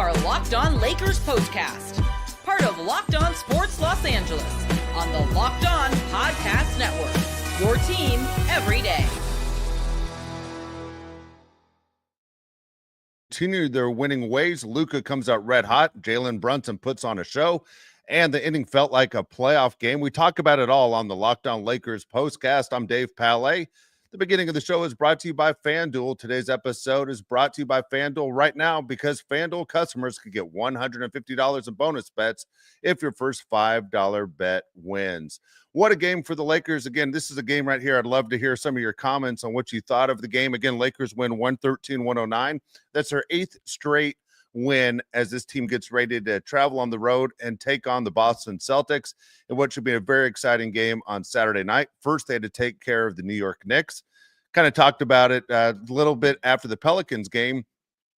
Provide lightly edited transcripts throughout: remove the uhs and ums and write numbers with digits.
are Locked On Lakers POSTCAST, part of Locked On Sports Los Angeles, on the Locked On Podcast Network, your team every day. Continue their winning ways. Luka comes out red hot. Jalen Brunson puts on a show, and the inning felt like a playoff game. We talk about it all on the Locked On Lakers postcast. I'm Dave Palet. The beginning of the show is brought to you by FanDuel. Today's episode is brought to you by FanDuel right now because FanDuel customers can get $150 in bonus bets if your first $5 bet wins. What a game for the Lakers. Again, this is a game right here. I'd love to hear some of your comments on what you thought of the game. Again, Lakers win 113-109. That's their 8th straight win as this team gets ready to travel on the road and take on the Boston Celtics in what should be a very exciting game on Saturday night. First, they had to take care of the New York Knicks. Kind of talked about it a little bit after the Pelicans game.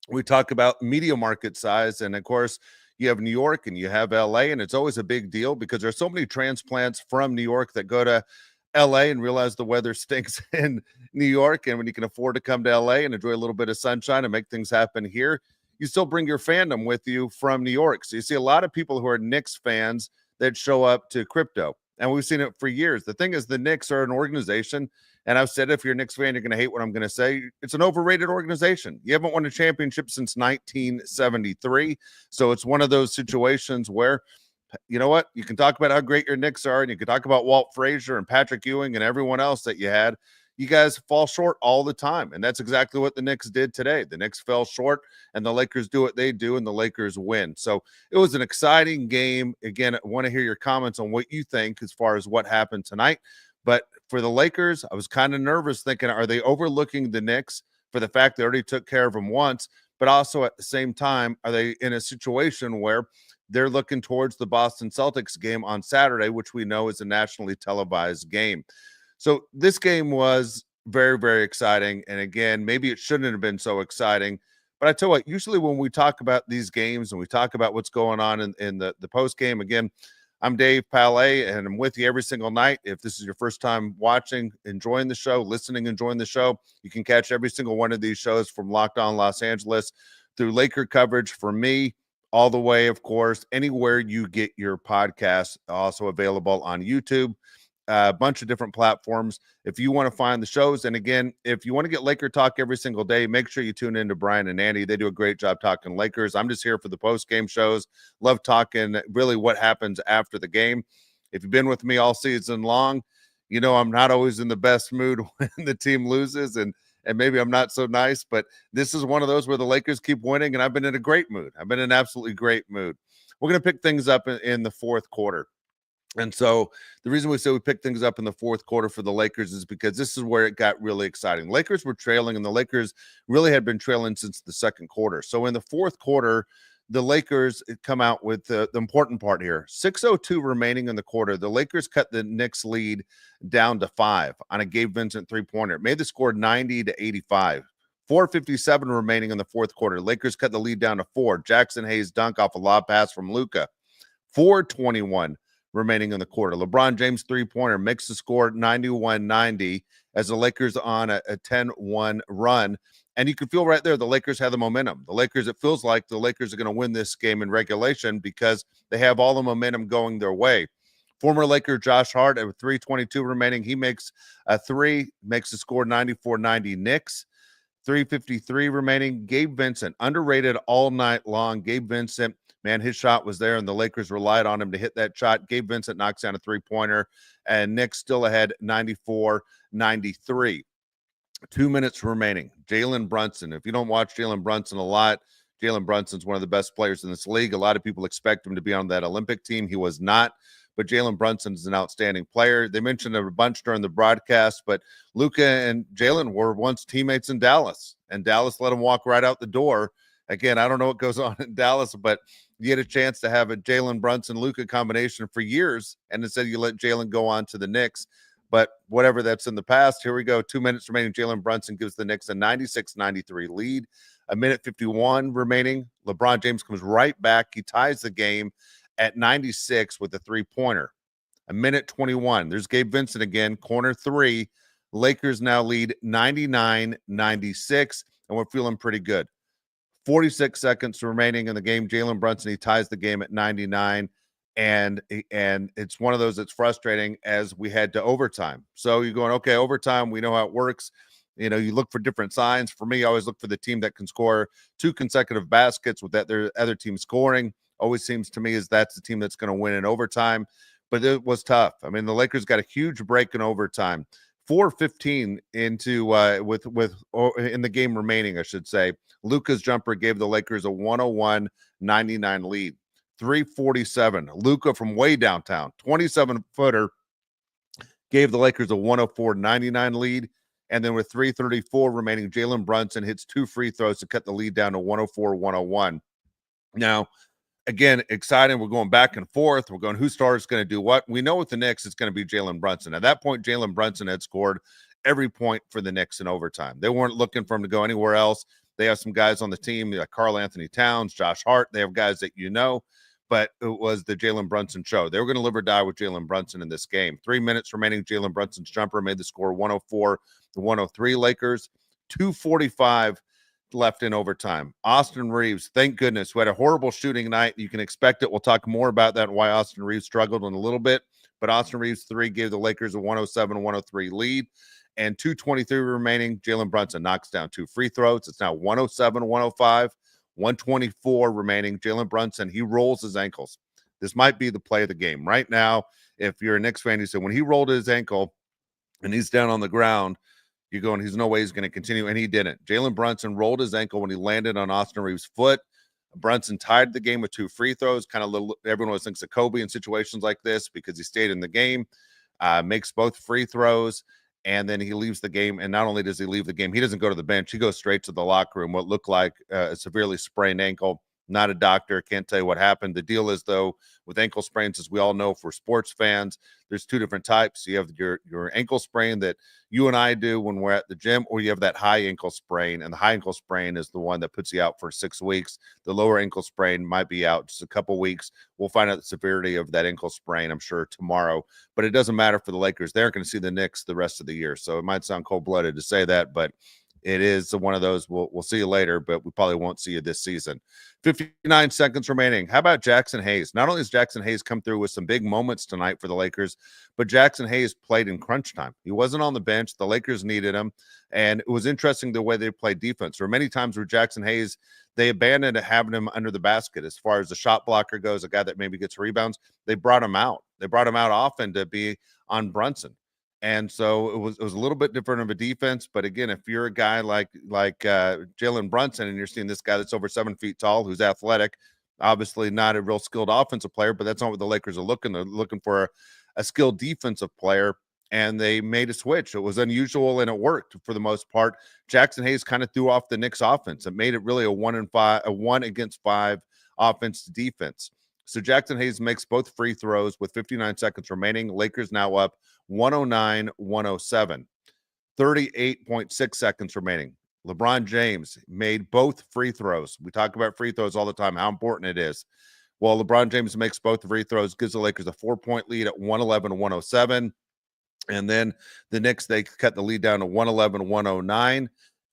We talk about media market size, and of course, you have New York and you have LA, and it's always a big deal because there's so many transplants from New York that go to LA and realize the weather stinks in New York, and when you can afford to come to LA and enjoy a little bit of sunshine and make things happen here, you still bring your fandom with you from New York. So you see a lot of people who are Knicks fans that show up to crypto, and we've seen it for years. The thing is, the Knicks are an organization, and I've said if you're a Knicks fan, you're going to hate what I'm going to say. It's an overrated organization. You haven't won a championship since 1973, so it's one of those situations where, you know what, you can talk about how great your Knicks are, and you can talk about Walt Frazier and Patrick Ewing and everyone else that you had. You guys fall short all the time, and that's exactly what the Knicks did today. The Knicks fell short, and the Lakers do what they do, and the Lakers win. So it was an exciting game. Again, I want to hear your comments on what you think as far as what happened tonight. But for the Lakers, I was kind of nervous thinking, are they overlooking the Knicks for the fact they already took care of them once? But also at the same time, are they in a situation where they're looking towards the Boston Celtics game on Saturday, which we know is a nationally televised game? So this game was very, very exciting. And again, maybe it shouldn't have been so exciting. But I tell you what, usually when we talk about these games and we talk about what's going on in the post game, again, I'm Dave Palet, and I'm with you every single night. If this is your first time watching, enjoying the show, listening, enjoying the show, you can catch every single one of these shows from Locked On Los Angeles through Laker coverage for me, all the way, of course, anywhere you get your podcasts, also available on YouTube. A bunch of different platforms if you want to find the shows. And again, if you want to get Laker talk every single day, make sure you tune in to Brian and Andy. They do a great job talking Lakers. I'm just here for the post-game shows. Love talking really what happens after the game. If you've been with me all season long, you know I'm not always in the best mood when the team loses, and maybe I'm not so nice, but this is one of those where the Lakers keep winning, and I've been in a great mood. I've been in an absolutely great mood. We're going to pick things up in the fourth quarter. And so the reason we say we picked things up in the fourth quarter for the Lakers is because this is where it got really exciting. Lakers were trailing, and the Lakers really had been trailing since the second quarter. So in the fourth quarter, the Lakers come out with the important part here. 6:02 remaining in the quarter. The Lakers cut the Knicks lead down to 5 on a Gabe Vincent three-pointer. It made the score 90-85. 4:57 remaining in the fourth quarter. Lakers cut the lead down to 4. Jackson Hayes dunk off a lob pass from Luka. 4:21 remaining in the quarter. LeBron James three-pointer makes the score 91-90 as the Lakers on a 10-1 run. And you can feel right there the Lakers have the momentum. The Lakers, it feels like the Lakers are going to win this game in regulation because they have all the momentum going their way. Former Laker Josh Hart at 3:22 remaining. He makes a three, makes the score 94-90 Knicks. 3:53 remaining. Gabe Vincent, underrated all night long. Gabe Vincent, man, his shot was there, and the Lakers relied on him to hit that shot. Gabe Vincent knocks down a three-pointer, and Knicks still ahead 94-93. 2 minutes remaining. Jalen Brunson. If you don't watch Jalen Brunson a lot, Jalen Brunson's one of the best players in this league. A lot of people expect him to be on that Olympic team. He was not, but Jalen Brunson is an outstanding player. They mentioned it a bunch during the broadcast, but Luka and Jalen were once teammates in Dallas, and Dallas let him walk right out the door. Again, I don't know what goes on in Dallas, but you get a chance to have a Jalen Brunson-Luka combination for years, and instead you let Jalen go on to the Knicks. But whatever, that's in the past. Here we go. 2 minutes remaining. Jalen Brunson gives the Knicks a 96-93 lead. A minute 51 remaining. LeBron James comes right back. He ties the game at 96 with a three-pointer. A minute 21. There's Gabe Vincent again. Corner three. Lakers now lead 99-96, and we're feeling pretty good. 46 seconds remaining in the game. Jalen Brunson, he ties the game at 99. And it's one of those that's frustrating as we head to overtime. So you're going, okay, overtime, we know how it works. You look for different signs. For me, I always look for the team that can score 2 consecutive baskets with that their other team scoring. Always seems to me as that's the team that's going to win in overtime. But it was tough. I mean, the Lakers got a huge break in overtime. 4:15 into in the game remaining, I should say. Luka's jumper gave the Lakers a 101-99 lead. 3:47. Luka from way downtown, 27-footer, gave the Lakers a 104-99 lead. And then with 3:34 remaining, Jalen Brunson hits 2 free throws to cut the lead down to 104-101. Now, again, exciting. We're going back and forth. We're going, who starts going to do what? We know with the Knicks, it's going to be Jalen Brunson. At that point, Jalen Brunson had scored every point for the Knicks in overtime. They weren't looking for him to go anywhere else. They have some guys on the team like Karl Anthony Towns, Josh Hart. They have guys that but it was the Jalen Brunson show. They were going to live or die with Jalen Brunson in this game. 3 minutes remaining. Jalen Brunson's jumper made the score 104-103 Lakers. 2:45 left in overtime. Austin Reeves, thank goodness, who had a horrible shooting night. You can expect it. We'll talk more about that and why Austin Reeves struggled in a little bit. But Austin Reeves 3 gave the Lakers a 107-103 lead. And 2:23 remaining. Jalen Brunson knocks down 2 free throws. It's now 107-105. 124 remaining. Jalen Brunson, he rolls his ankles. This might be the play of the game. Right now, if you're a Knicks fan, you said when he rolled his ankle and he's down on the ground, you're going, there's no way he's going to continue, and he didn't. Jalen Brunson rolled his ankle when he landed on Austin Reeves' foot. Brunson tied the game with 2 free throws. Kind of little, everyone always thinks of Kobe in situations like this because he stayed in the game, makes both free throws, and then he leaves the game. And not only does he leave the game, he doesn't go to the bench. He goes straight to the locker room, what looked like a severely sprained ankle. Not a doctor, can't tell you what happened. The deal is, though, with ankle sprains, as we all know, for sports fans, there's 2 different types. You have your ankle sprain that you and I do when we're at the gym, or you have that high ankle sprain, and the high ankle sprain is the one that puts you out for 6 weeks. The lower ankle sprain might be out just a couple weeks. We'll find out the severity of that ankle sprain, I'm sure, tomorrow. But it doesn't matter for the Lakers. They aren't going to see the Knicks the rest of the year. So it might sound cold-blooded to say that, but it is one of those. We'll see you later, but we probably won't see you this season. 59 seconds remaining. How about Jackson Hayes? Not only has Jackson Hayes come through with some big moments tonight for the Lakers, but Jackson Hayes played in crunch time. He wasn't on the bench. The Lakers needed him, and it was interesting the way they played defense. There were many times where Jackson Hayes, they abandoned having him under the basket as far as the shot blocker goes, a guy that maybe gets rebounds. They brought him out. They brought him out often to be on Brunson. And so it was a little bit different of a defense. But again, if you're a guy like Jalen Brunson and you're seeing this guy that's over 7 feet tall, who's athletic, obviously not a real skilled offensive player, but that's not what the Lakers are looking. They're looking for a skilled defensive player, and they made a switch. It was unusual, and it worked for the most part. Jackson Hayes kind of threw off the Knicks offense. It made it really a 1 against 5 offense to defense. So Jackson Hayes makes both free throws with 59 seconds remaining. Lakers now up 109-107. 38.6 seconds remaining. LeBron James made both free throws. We talk about free throws all the time, how important it is. Well, LeBron James makes both free throws, gives the Lakers a 4-point lead at 111-107. And then the Knicks, they cut the lead down to 111-109.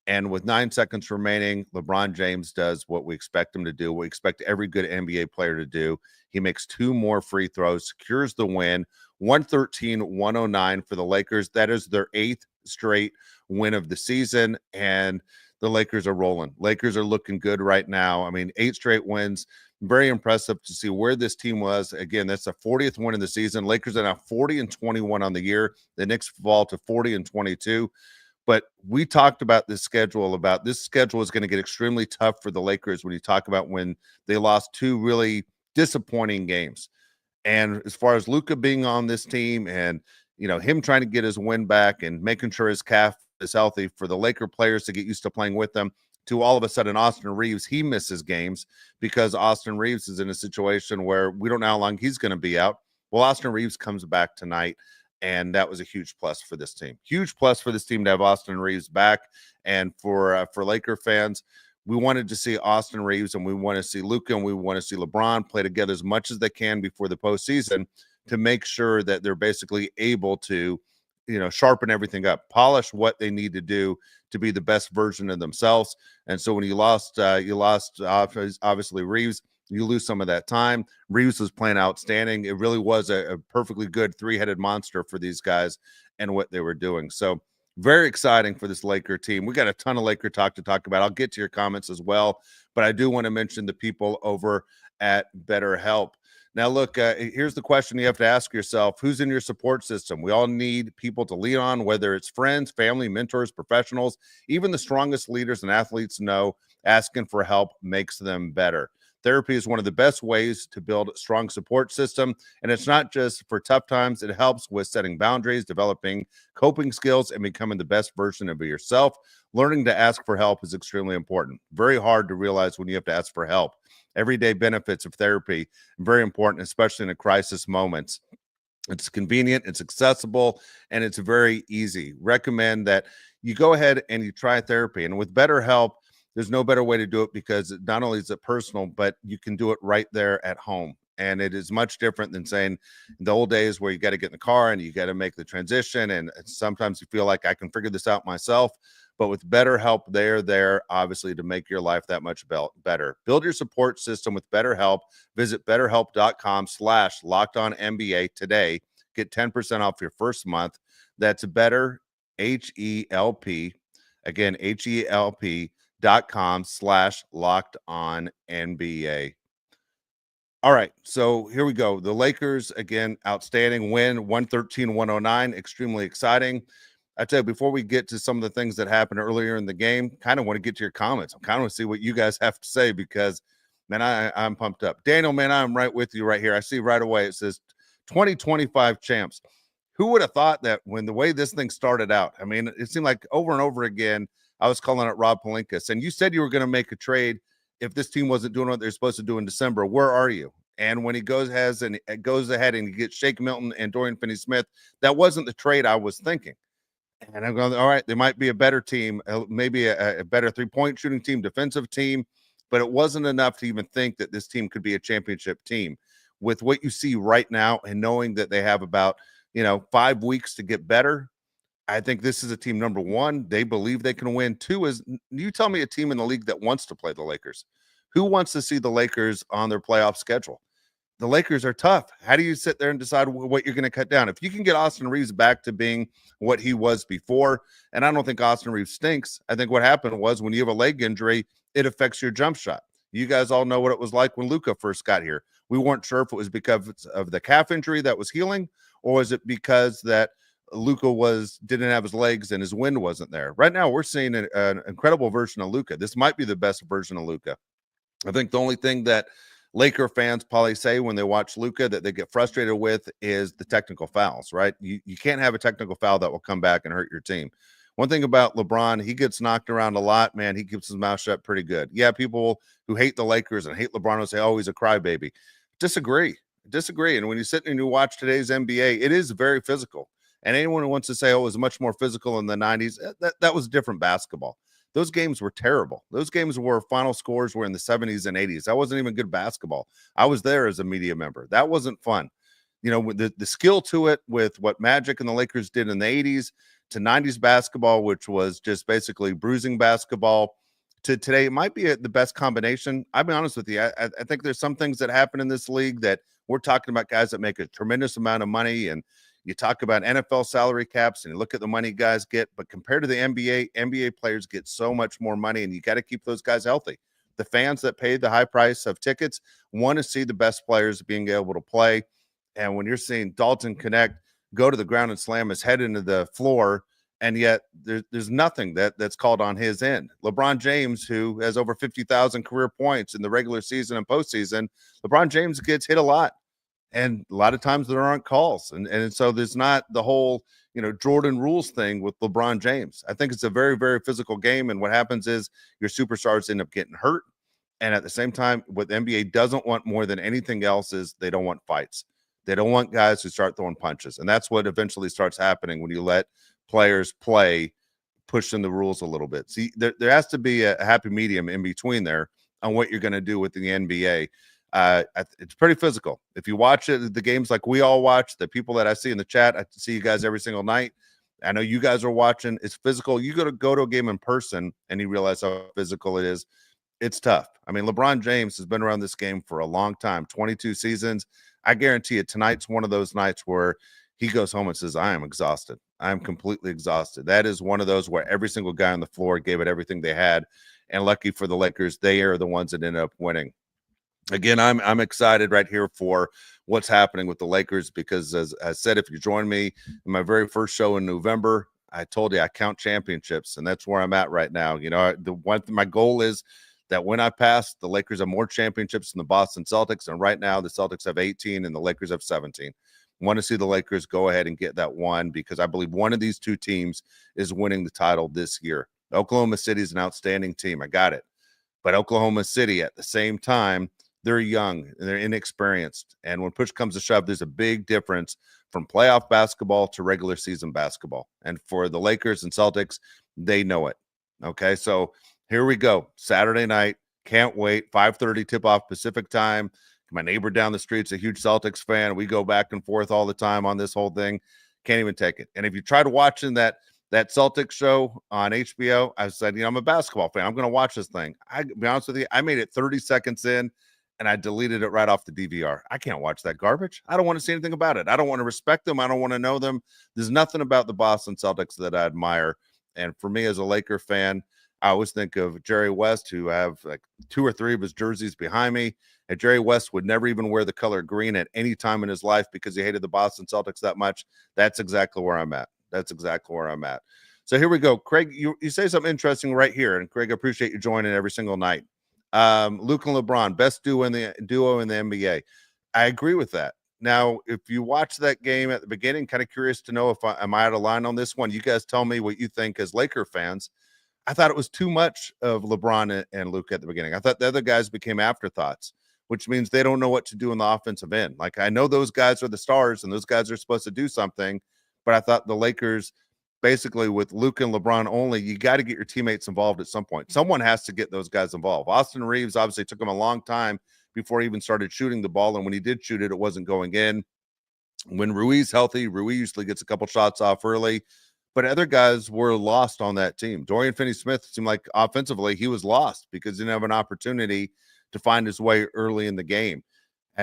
And with 9 seconds remaining, LeBron James does what we expect him to do, what we expect every good NBA player to do. He makes 2 more free throws, secures the win, 113-109 for the Lakers. That is their 8th straight win of the season, and the Lakers are rolling. Lakers are looking good right now. I mean, 8 straight wins. Very impressive to see where this team was. Again, that's the 40th win in the season. Lakers are now 40-21 on the year. The Knicks fall to 40-22. But we talked about this schedule is going to get extremely tough for the Lakers when you talk about when they lost 2 really disappointing games. And as far as Luka being on this team and, him trying to get his win back and making sure his calf is healthy for the Laker players to get used to playing with them, to all of a sudden Austin Reeves, he misses games because Austin Reeves is in a situation where we don't know how long he's going to be out. Well, Austin Reeves comes back tonight. And that was a huge plus for this team. Huge plus for this team to have Austin Reeves back. And for Laker fans, we wanted to see Austin Reeves, and we want to see Luka, and we want to see LeBron play together as much as they can before the postseason to make sure that they're basically able to sharpen everything up, polish what they need to do to be the best version of themselves. And so when you lost obviously Reeves, you lose some of that time. Reeves was playing outstanding. It really was a perfectly good three-headed monster for these guys and what they were doing. So very exciting for this Laker team. We got a ton of Laker talk to talk about. I'll get to your comments as well, but I do want to mention the people over at BetterHelp. Now, look, here's the question you have to ask yourself. Who's in your support system? We all need people to lean on, whether it's friends, family, mentors, professionals. Even the strongest leaders and athletes know asking for help makes them better. Therapy is one of the best ways to build a strong support system, and it's not just for tough times. It helps with setting boundaries, developing coping skills, and becoming the best version of yourself. Learning to ask for help is extremely important. Very hard to realize when you have to ask for help. Everyday benefits of therapy, very important, especially in a crisis moments. It's convenient, it's accessible, and it's very easy. Recommend that you go ahead and you try therapy. And with BetterHelp, there's no better way to do it because not only is it personal, but you can do it right there at home. And it is much different than saying the old days where you got to get in the car and you got to make the transition. And sometimes you feel like I can figure this out myself. But with BetterHelp, they're there, obviously, to make your life that much better. Build your support system with BetterHelp. Visit BetterHelp.com/LockedOnNBA today. Get 10% off your first month. That's Better, H-E-L-P. Again, HELP.com/LockedOnNBA. All right, so here we go. The Lakers, again, outstanding win, 113-109, extremely exciting. I tell you, before we get to some of the things that happened earlier in the game, kind of want to get to your comments. I kind of want to see what you guys have to say because, man, I'm pumped up. Daniel, man, I'm right with you right here. I see right away it says 2025 champs. Who would have thought that when the way this thing started out? I mean, it seemed like over and over again, I was calling it Rob Pelinka, and you said you were going to make a trade if this team wasn't doing what they're supposed to do in December. Where are you? And when he goes ahead and he gets Shake Milton and Dorian Finney-Smith, that wasn't the trade I was thinking. And I'm going, all right, they might be a better team, maybe a better three-point shooting team, defensive team, but it wasn't enough to even think that this team could be a championship team. With what you see right now and knowing that they have about, 5 weeks to get better, I think this is a team, number one, they believe they can win. Two is, you tell me a team in the league that wants to play the Lakers. Who wants to see the Lakers on their playoff schedule? The Lakers are tough. How do you sit there and decide what you're going to cut down? If you can get Austin Reeves back to being what he was before, and I don't think Austin Reeves stinks. I think what happened was when you have a leg injury, it affects your jump shot. You guys all know what it was like when Luka first got here. We weren't sure if it was because of the calf injury that was healing, or was it because that Luka didn't have his legs and his wind wasn't there. Right now, we're seeing an incredible version of Luka. This might be the best version of Luka. I think the only thing that Laker fans probably say when they watch Luka that they get frustrated with is the technical fouls, right? You can't have a technical foul that will come back and hurt your team. One thing about LeBron, he gets knocked around a lot, man. He keeps his mouth shut pretty good. Yeah, people who hate the Lakers and hate LeBron will say, oh, he's a crybaby. Disagree. And when you sit and you watch today's NBA, it is very physical. And anyone who wants to say, oh, it was much more physical in the 90s, that was different basketball. Those games were terrible. Those games where final scores were in the 70s and 80s. That wasn't even good basketball. I was there as a media member. That wasn't fun. The skill to it with what Magic and the Lakers did in the 80s to 90s basketball, which was just basically bruising basketball, to today, it might be the best combination. I'll be honest with you. I think there's some things that happen in this league that we're talking about guys that make a tremendous amount of money, and you talk about NFL salary caps and you look at the money guys get, but compared to the NBA players get so much more money, and you got to keep those guys healthy. The fans that pay the high price of tickets want to see the best players being able to play. And when you're seeing Dalton Knecht go to the ground and slam his head into the floor, and yet there's nothing that's called on his end. LeBron James, who has over 50,000 career points in the regular season and postseason, LeBron James gets hit a lot. And a lot of times there aren't calls. And so there's not the whole, Jordan rules thing with LeBron James. I think it's a very, very physical game. And what happens is your superstars end up getting hurt. And at the same time, what the NBA doesn't want more than anything else is they don't want fights. They don't want guys who start throwing punches. And that's what eventually starts happening when you let players play, pushing the rules a little bit. See, there has to be a happy medium in between there on what you're going to do with the NBA. It's pretty physical. If you watch it, the games like we all watch, the people that I see in the chat, I see you guys every single night. I know you guys are watching. It's physical. You go to a game in person and you realize how physical it is. It's tough. I mean, LeBron James has been around this game for a long time, 22 seasons. I guarantee you tonight's one of those nights where he goes home and says, I am exhausted. I am completely exhausted. That is one of those where every single guy on the floor gave it everything they had. And lucky for the Lakers, they are the ones that ended up winning. Again, I'm excited right here for what's happening with the Lakers because, as I said, if you join me in my very first show in November, I told you I count championships, and that's where I'm at right now. You know, my goal is that when I pass, the Lakers have more championships than the Boston Celtics, and right now the Celtics have 18 and the Lakers have 17. Want to see the Lakers go ahead and get that one because I believe one of these two teams is winning the title this year. Oklahoma City is an outstanding team. I got it. But Oklahoma City at the same time, they're young and they're inexperienced. And when push comes to shove, there's a big difference from playoff basketball to regular season basketball. And for the Lakers and Celtics, they know it. Okay, so here we go. Saturday night. Can't wait. 5:30 tip-off Pacific time. My neighbor down the street's a huge Celtics fan. We go back and forth all the time on this whole thing. Can't even take it. And if you tried watching that Celtics show on HBO, I said, I'm a basketball fan. I'm going to watch this thing. I be honest with you, I made it 30 seconds in and I deleted it right off the DVR. I can't watch that garbage. I don't want to see anything about it. I don't want to respect them. I don't want to know them. There's nothing about the Boston Celtics that I admire. And for me as a Laker fan, I always think of Jerry West, who have like 2 or 3 of his jerseys behind me. And Jerry West would never even wear the color green at any time in his life because he hated the Boston Celtics that much. That's exactly where I'm at. That's exactly where I'm at. So here we go. Craig, you say something interesting right here. And Craig, I appreciate you joining every single night. Luka and LeBron, best duo in the NBA. I agree with that. Now, if you watch that game at the beginning, kind of curious to know if am I out of line on this one. You guys tell me what you think as Laker fans. I thought it was too much of LeBron and Luka at the beginning. I thought the other guys became afterthoughts, which means they don't know what to do in the offensive end. Like, I know those guys are the stars and those guys are supposed to do something, but I thought the Lakers, basically with Luka and LeBron only, you got to get your teammates involved at some point. Someone has to get those guys involved. Austin Reeves obviously took him a long time before he even started shooting the ball, and when he did shoot it, it wasn't going in. When Ruiz healthy, Ruiz usually gets a couple shots off early, but other guys were lost on that team. Dorian Finney-Smith seemed like offensively he was lost because he didn't have an opportunity to find his way early in the game.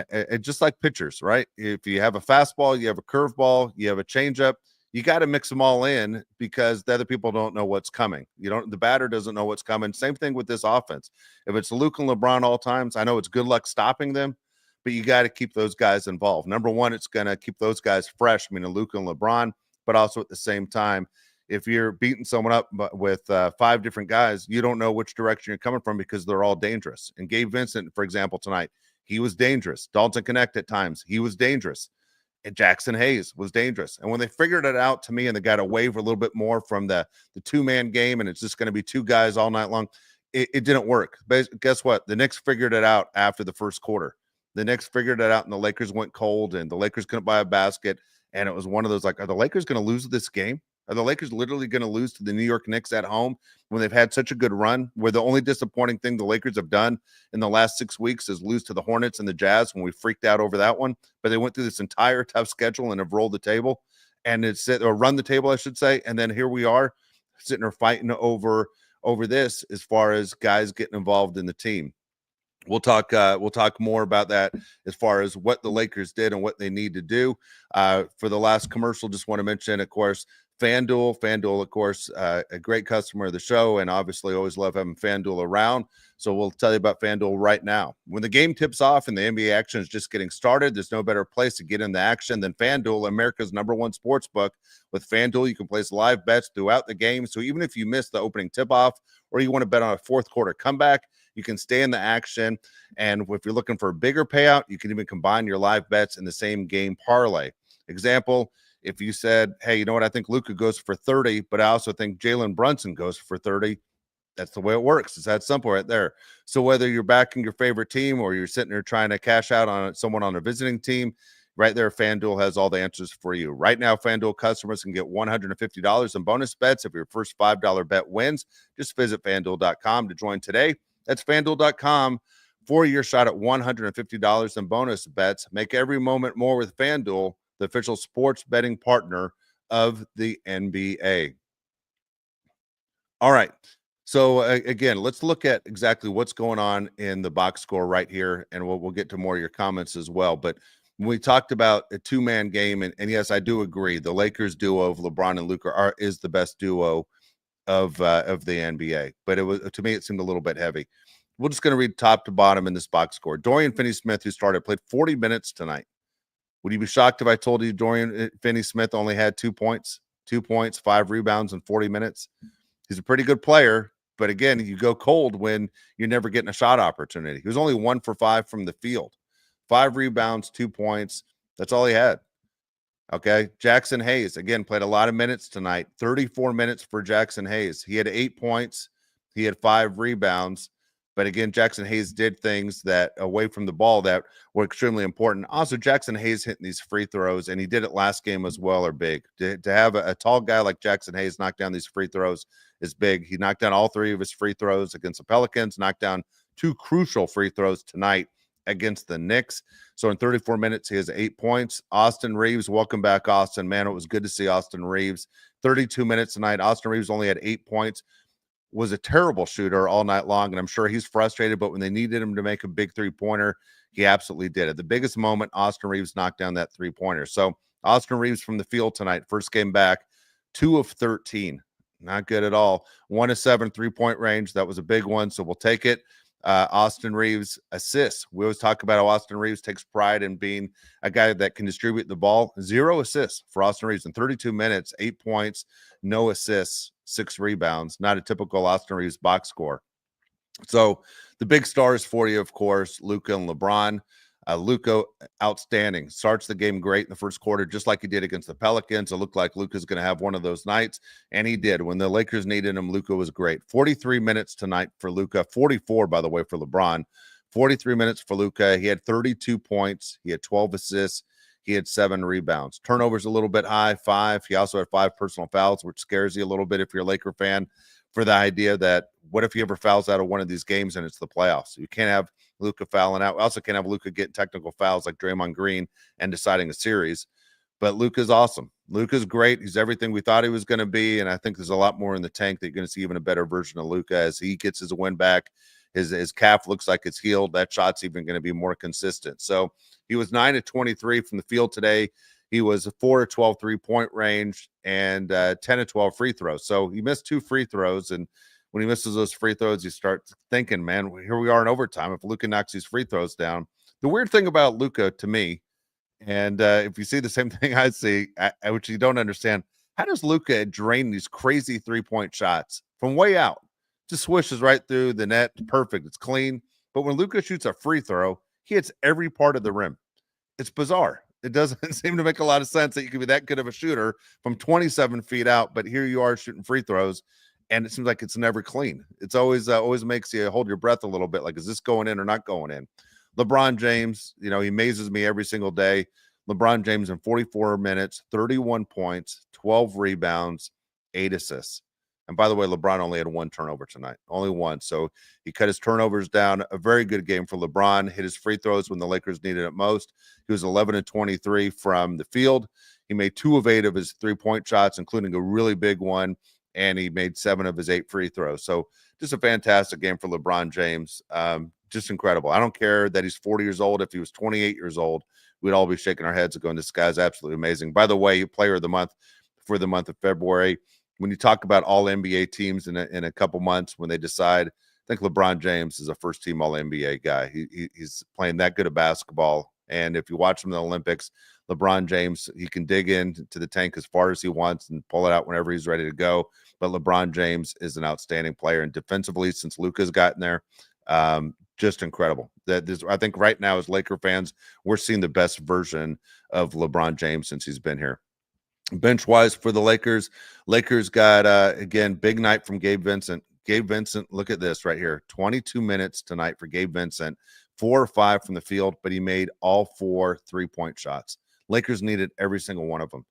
And just like pitchers, right? If you have a fastball, you have a curveball, you have a changeup, you got to mix them all in because the other people don't know what's coming. The batter doesn't know what's coming. Same thing with this offense. If it's Luka and LeBron all times, I know it's good luck stopping them, but you got to keep those guys involved. Number one, it's going to keep those guys fresh, meaning Luka and LeBron, but also at the same time, if you're beating someone up with 5 different guys, you don't know which direction you're coming from because they're all dangerous. And Gabe Vincent, for example, tonight, he was dangerous. Dalton Knecht at times, he was dangerous. And Jackson Hayes was dangerous. And when they figured it out to me and they got away for a little bit more from the 2-man game and it's just going to be 2 guys all night long, it didn't work. But guess what? The Knicks figured it out after the first quarter. The Knicks figured it out and the Lakers went cold and the Lakers couldn't buy a basket. And it was one of those like, are the Lakers going to lose this game? Are the Lakers literally going to lose to the New York Knicks at home when they've had such a good run, where the only disappointing thing the Lakers have done in the last 6 weeks is lose to the Hornets and the Jazz when we freaked out over that one? But they went through this entire tough schedule and have rolled the table and run the table, I should say. And then here we are sitting there fighting over this as far as guys getting involved in the team. We'll talk more about that as far as what the Lakers did and what they need to do. For the last commercial, just want to mention, of course, FanDuel, of course, a great customer of the show, and obviously always love having FanDuel around. So we'll tell you about FanDuel right now. When the game tips off and the NBA action is just getting started, there's no better place to get in the action than FanDuel, America's #1 sportsbook. With FanDuel, you can place live bets throughout the game. So even if you miss the opening tip-off or you want to bet on a fourth quarter comeback, you can stay in the action. And if you're looking for a bigger payout, you can even combine your live bets in the same game parlay. Example, if you said, hey, you know what, I think Luka goes for 30, but I also think Jalen Brunson goes for 30, that's the way it works. It's that simple right there. So whether you're backing your favorite team or you're sitting there trying to cash out on someone on a visiting team, right there, FanDuel has all the answers for you. Right now, FanDuel customers can get $150 in bonus bets if your first $5 bet wins. Just visit FanDuel.com to join today. That's FanDuel.com for your shot at $150 in bonus bets. Make every moment more with FanDuel, the official sports betting partner of the NBA. All right. So again, let's look at exactly what's going on in the box score right here, and we'll get to more of your comments as well. But when we talked about a two-man game, and yes, I do agree, the Lakers duo of LeBron and Luka is the best duo of the NBA. But it was, to me, it seemed a little bit heavy. We're just going to read top to bottom in this box score. Dorian Finney-Smith, who played 40 minutes tonight. Would you be shocked if I told you Dorian Finney-Smith only had 2 points, 5 rebounds in 40 minutes? He's a pretty good player, but again, you go cold when you're never getting a shot opportunity. He was only 1 for 5 from the field, 5 rebounds, 2 points. That's all he had. Okay. Jackson Hayes, again, played a lot of minutes tonight, 34 minutes for Jackson Hayes. He had 8 points. He had 5 rebounds. But again, Jackson Hayes did things that away from the ball that were extremely important. Also, Jackson Hayes hitting these free throws, and he did it last game as well, are big. To have a tall guy like Jackson Hayes knock down these free throws is big. He knocked down all 3 of his free throws against the Pelicans, knocked down 2 crucial free throws tonight against the Knicks. So in 34 minutes, he has 8 points. Austin Reeves, welcome back, Austin. Man, it was good to see Austin Reeves. 32 minutes tonight. Austin Reeves only had 8 points. Was a terrible shooter all night long, and I'm sure he's frustrated, but when they needed him to make a big three-pointer, he absolutely did it. The biggest moment, Austin Reeves knocked down that three-pointer. So Austin Reeves from the field tonight, first game back, 2 of 13. Not good at all. 1 of 7 3-point range. That was a big one, so we'll take it. Austin Reeves assists. We always talk about how Austin Reeves takes pride in being a guy that can distribute the ball. 0 assists for Austin Reeves in 32 minutes, 8 points, no assists, 6 rebounds. Not a typical Austin Reeves box score. So the big stars for you, of course, Luka and LeBron. Luka, outstanding. Starts the game great in the first quarter, just like he did against the Pelicans. It looked like Luka's going to have one of those nights, and he did. When the Lakers needed him, Luka was great. 43 minutes tonight for Luka. 44, by the way, for LeBron. 43 minutes for Luka. He had 32 points. He had 12 assists. He had 7 rebounds. Turnovers a little bit high, 5. He also had 5 personal fouls, which scares you a little bit if you're a Laker fan, for the idea that what if he ever fouls out of one of these games and it's the playoffs? You can't have Luka fouling out. We also can't have Luka getting technical fouls like Draymond Green and deciding a series. But Luka's awesome. Luka's great. He's everything we thought he was going to be, and I think there's a lot more in the tank that you're going to see even a better version of Luka as he gets his win back. His calf looks like it's healed. That shot's even going to be more consistent. So he was 9 of 23 from the field today. He was 4 of 12 3-point range and 10 of 12 free throws. So he missed 2 free throws, and when he misses those free throws, you start thinking, man, here we are in overtime. If Luka knocks these free throws down, the weird thing about Luka to me, and if you see the same thing I see, which you don't understand, how does Luka drain these crazy 3-point shots from way out? Just swishes right through the net. Perfect. It's clean. But when Luka shoots a free throw, he hits every part of the rim. It's bizarre. It doesn't seem to make a lot of sense that you can be that good of a shooter from 27 feet out, but here you are shooting free throws, and it seems like it's never clean. It's always makes you hold your breath a little bit, like, is this going in or not going in? LeBron James, he amazes me every single day. LeBron James in 44 minutes, 31 points, 12 rebounds, 8 assists. And by the way, LeBron only had 1 turnover tonight, only 1. So he cut his turnovers down. A very good game for LeBron. Hit his free throws when the Lakers needed it most. He was 11 of 23 from the field. He made 2 of 8 of his 3-point shots, including a really big one. And he made 7 of his 8 free throws. So just a fantastic game for LeBron James. Just incredible. I don't care that he's 40 years old. If he was 28 years old, we'd all be shaking our heads and going, this guy's absolutely amazing. By the way, player of the month for the month of February. When you talk about all NBA teams in a couple months, when they decide, I think LeBron James is a first-team All-NBA guy. He's playing that good of basketball. And if you watch him in the Olympics, LeBron James, he can dig into the tank as far as he wants and pull it out whenever he's ready to go. But LeBron James is an outstanding player. And defensively, since Luka's gotten there, just incredible. I think right now, as Laker fans, we're seeing the best version of LeBron James since he's been here. Bench-wise for the Lakers got, again, big night from Gabe Vincent. Gabe Vincent, look at this right here. 22 minutes tonight for Gabe Vincent. 4 or 5 from the field, but he made all 4 3-point shots. Lakers needed every single one of them.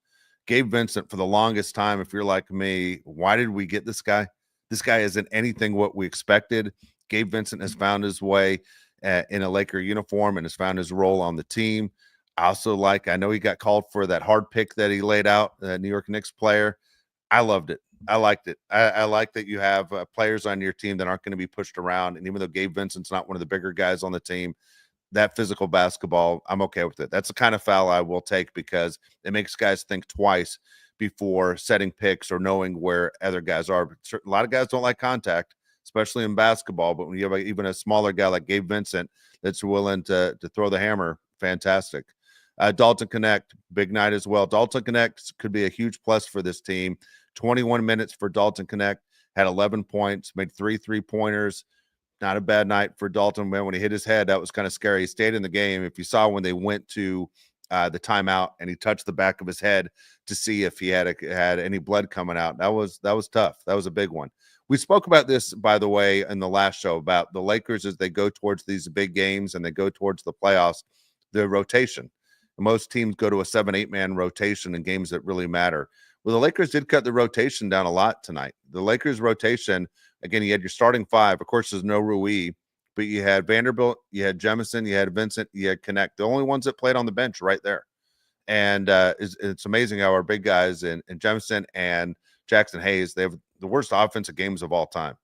Gabe Vincent, for the longest time, if you're like me, why did we get this guy? This guy isn't anything what we expected. Gabe Vincent has found his way in a Laker uniform and has found his role on the team. I also I know he got called for that hard pick that he laid out, the New York Knicks player. I loved it. I liked it. I like that you have players on your team that aren't going to be pushed around. And even though Gabe Vincent's not one of the bigger guys on the team, that physical basketball, I'm okay with it. That's the kind of foul I will take because it makes guys think twice before setting picks or knowing where other guys are. But a lot of guys don't like contact, especially in basketball. But when you have even a smaller guy like Gabe Vincent that's willing to throw the hammer, fantastic. Dalton Knecht, big night as well. Dalton Knecht could be a huge plus for this team. 21 minutes for Dalton Knecht, had 11 points, made 3 3-pointers. Not a bad night for Dalton. Man, when he hit his head, that was kind of scary. He stayed in the game. If you saw when they went to the timeout and he touched the back of his head to see if he had any blood coming out, that was tough. That was a big one. We spoke about this, by the way, in the last show about the Lakers as they go towards these big games and they go towards the playoffs, the rotation. Most teams go to a 7-8 man rotation in games that really matter. Well, the Lakers did cut the rotation down a lot tonight. The Lakers rotation, again, you had your starting 5. Of course, there's no Rui, but you had Vanderbilt, you had Jemison, you had Vincent, you had Knecht. The only ones that played on the bench right there. And it's amazing how our big guys in Jemison and Jackson Hayes, they have the worst offensive games of all time.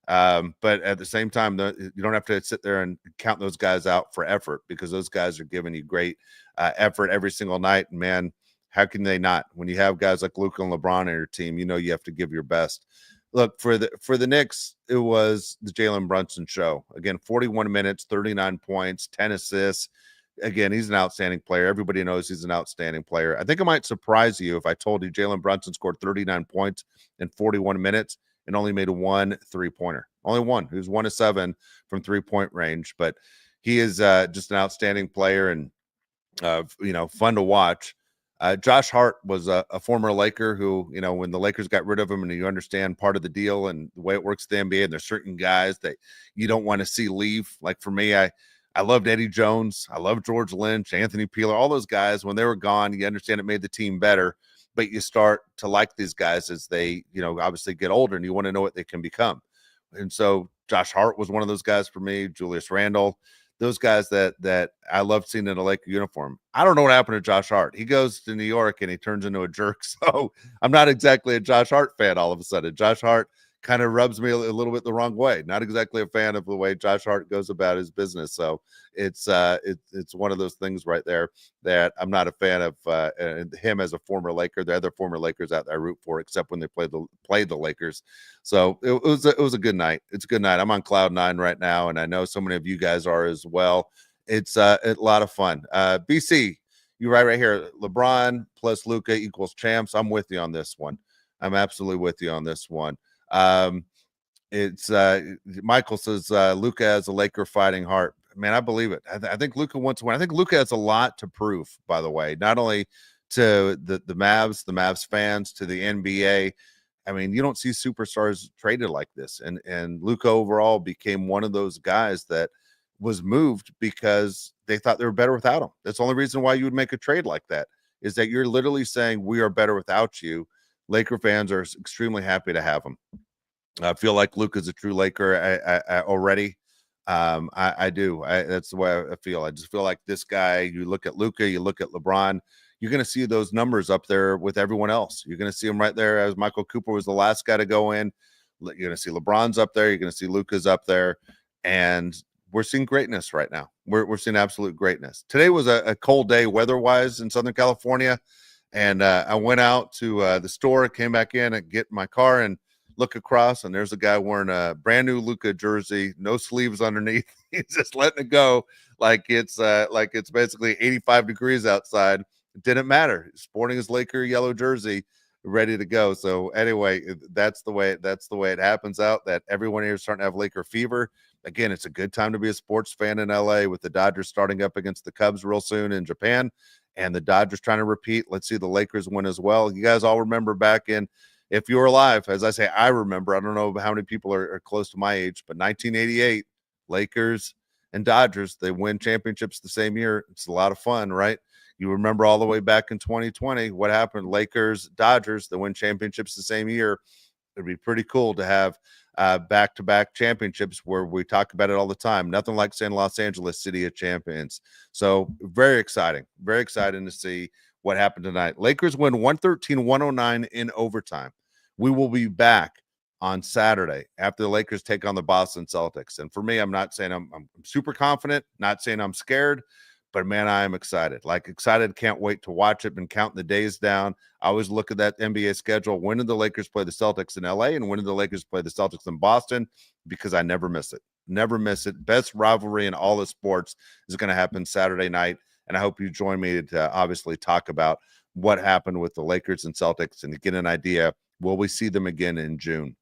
But at the same time, you don't have to sit there and count those guys out for effort because those guys are giving you great effort every single night. And man, how can they not? When you have guys like Luka and LeBron on your team, you know you have to give your best. Look, for the Knicks, it was the Jalen Brunson show. Again, 41 minutes, 39 points, 10 assists. Again, he's an outstanding player. Everybody knows he's an outstanding player. I think it might surprise you if I told you Jalen Brunson scored 39 points in 41 minutes and only made 1 3-pointer. Only one. He was 1 of 7 from 3-point range. But he is just an outstanding player and, fun to watch. Josh Hart was a former Laker who, when the Lakers got rid of him, and you understand part of the deal and the way it works in the NBA, and there's certain guys that you don't want to see leave. Like for me, I loved Eddie Jones. I loved George Lynch, Anthony Peeler, all those guys. When they were gone, you understand it made the team better, but you start to like these guys as they, obviously get older and you want to know what they can become. And so Josh Hart was one of those guys for me, Julius Randle. Those guys that I loved seeing in a Laker uniform. I don't know what happened to Josh Hart. He goes to New York and he turns into a jerk. So I'm not exactly a Josh Hart fan all of a sudden. Josh Hart kind of rubs me a little bit the wrong way. Not exactly a fan of the way Josh Hart goes about his business. So it's one of those things right there that I'm not a fan of him as a former Laker. The other former Lakers out there I root for, except when they played the Lakers. So it was a good night. It's a good night. I'm on cloud 9 right now, and I know so many of you guys are as well. It's a lot of fun. BC, you right here. LeBron plus Luka equals champs. I'm with you on this one. I'm absolutely with you on this one. It's Michael says Luka has a Laker fighting heart. Man, I believe it. I think Luka wants to win. I think Luka has a lot to prove, by the way, not only to the Mavs fans, to the NBA. I mean, you don't see superstars traded like this. And Luka overall became one of those guys that was moved because they thought they were better without him. That's the only reason why you would make a trade like that, is that you're literally saying we are better without you. Laker fans are extremely happy to have him. I feel like Luka's a true Laker I already. I do. That's the way I feel. I just feel like this guy, you look at Luka, you look at LeBron, you're going to see those numbers up there with everyone else. You're going to see them right there as Michael Cooper was the last guy to go in. You're going to see LeBron's up there. You're going to see Luka's up there. And we're seeing greatness right now. We're seeing absolute greatness. Today was a cold day weather-wise in Southern California. And I went out to the store, came back in and get my car and look across, and there's a guy wearing a brand new Luka jersey, no sleeves underneath. He's just letting it go like it's basically 85 degrees outside. It didn't matter. Sporting his Laker yellow jersey, ready to go. So anyway, that's the way it happens out, that everyone here is starting to have Laker fever. Again, it's a good time to be a sports fan in LA with the Dodgers starting up against the Cubs real soon in Japan, and the Dodgers trying to repeat. Let's see the Lakers win as well. You guys all remember back in, if you were alive, as I say, I remember, I don't know how many people are close to my age, but 1988, Lakers and Dodgers, they win championships the same year. It's a lot of fun, right? You remember all the way back in 2020, what happened? Lakers, Dodgers, they win championships the same year. It'd be pretty cool to have back-to-back championships where we talk about it all the time. Nothing like saying Los Angeles City of Champions. So very exciting to see what happened tonight. Lakers win 113-109 in overtime. We will be back on Saturday after the Lakers take on the Boston Celtics. And for me, I'm not saying I'm super confident, not saying I'm scared, but man, I am excited. Excited, can't wait to watch it. Been counting the days down. I always look at that NBA schedule. When did the Lakers play the Celtics in LA, and when did the Lakers play the Celtics in Boston? Because I never miss it. Never miss it. Best rivalry in all of sports is going to happen Saturday night, and I hope you join me to obviously talk about what happened with the Lakers and Celtics and to get an idea, will we see them again in June?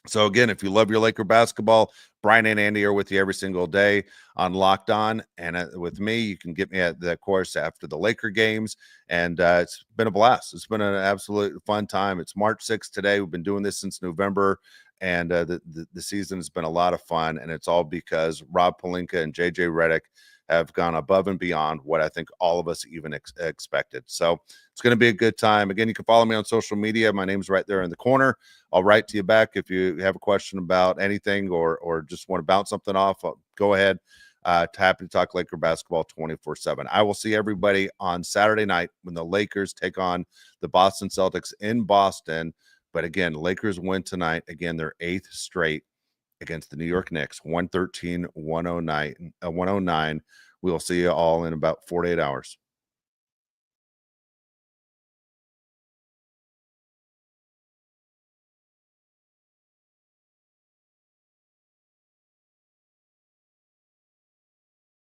So again, if you love your Laker basketball, Brian and Andy are with you every single day on Locked On. And with me, you can get me at the course after the Laker games. And it's been a blast. It's been an absolute fun time. It's March 6th today. We've been doing this since November. And the season has been a lot of fun. And it's all because Rob Pelinka and JJ Redick have gone above and beyond what I think all of us even expected. So it's going to be a good time. Again, you can follow me on social media. My name's right there in the corner. I'll write to you back if you have a question about anything or just want to bounce something off. Go ahead. Happy to talk Laker basketball 24/7. I will see everybody on Saturday night when the Lakers take on the Boston Celtics in Boston. But again, Lakers win tonight. Again, their 8th straight against the New York Knicks, 113-109. We will see you all in about 48 hours.